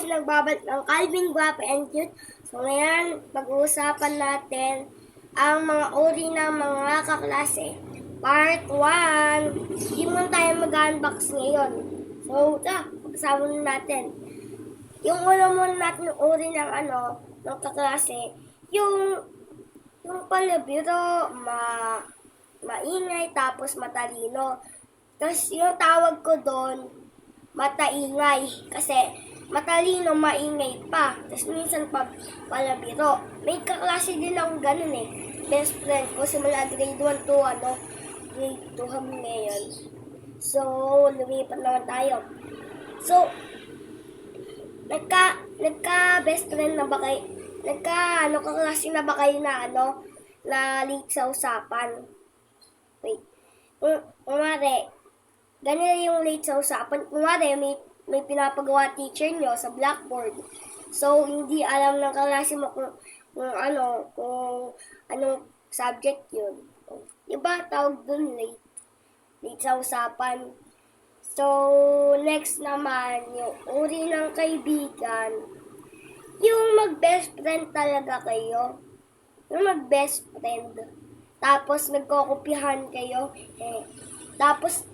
nagbabalik ng Calvin Guapo and Cute. So ngayon, pag-uusapan natin ang mga uri ng mga kaklase. Part 1. Hindi muna tayo mag-unbox ngayon. So, pag-usapan natin. Yung una muna natin yung uri ng ng kaklase, yung palabiro, maingay, tapos matalino. Tapos yung tawag ko doon, mataingay. Kasi matalino, maingay pa. Tapos minsan palabiro. May kaklase din akong ganun eh. Best friend ko, simula grade 1 to grade 2 hanggang ngayon. So, lumipat naman tayo. So, nagka-best friend na ba kayo? Kaklase na ba kayo na na late sa usapan? Wait. Kumari, ganyan yung late sa usapan. Kumari, may pinapagawa teacher nyo sa blackboard. So, hindi alam ng kaklase mo kung anong subject yun. Diba, tawag dun late. Late sa usapan. So, next naman, yung uri ng kaibigan. Yung mag-best friend talaga kayo. Yung mag-best friend. Tapos, nagkokopyahan kayo. Tapos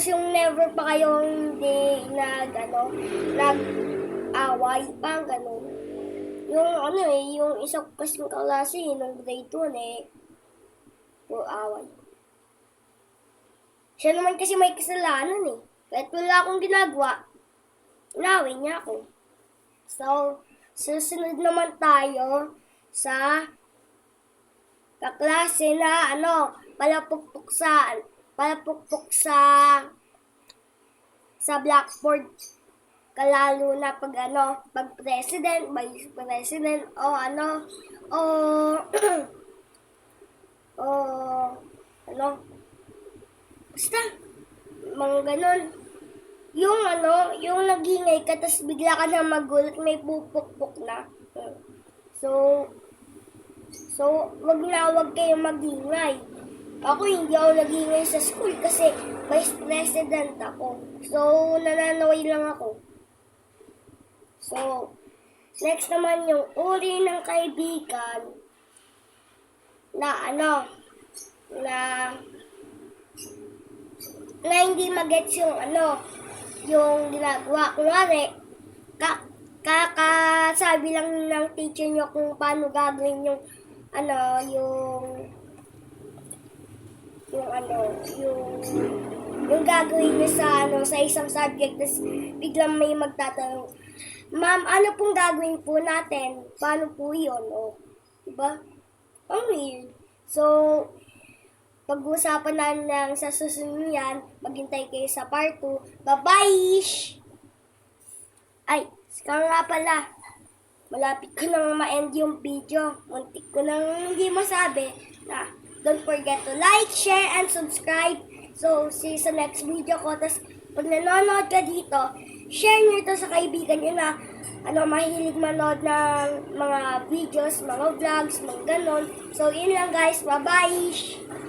yung never pa kayong hindi nag-away pa, gano'n. Yung isang kasing kaklase, nung grade 1 puro away. Siya naman kasi may kasalanan Kahit wala akong ginagawa, inaway niya ako. So, susunod naman tayo sa kaklase na palapukpok sa blackboard. Kalalo na pag president, vice president, basta, mga ganon. Yung nagingay ka, tas bigla ka na magulat, may pupukpok na. So, wag kayong magingay. Ako, hindi ako nagingay sa school kasi vice president ako. So, nananaway lang ako. So, next naman yung uri ng kaibigan na hindi magets yung ginagawa. Kunwari, kakasabi lang ng teacher nyo kung paano gagawin yung gagawin nyo sa isang subject, tapos biglang may magtatanong, ma'am, ano pong gagawin po natin? Paano po yun? Diba? Ang weird. So, pag-usapan na lang sa susunod yan, maghintay kayo sa part 2. Bye-bye! Ay, saka nga pala, malapit ko nang ma-end yung video. Muntik ko nang hindi masabi na don't forget to like, share, and subscribe. So, see you sa next video ko. Tapos, pag nanonood ka dito, share nyo ito sa kaibigan nyo na mahilig manood ng mga videos, mga vlogs, mga ganon. So, yun lang guys. Bye-bye!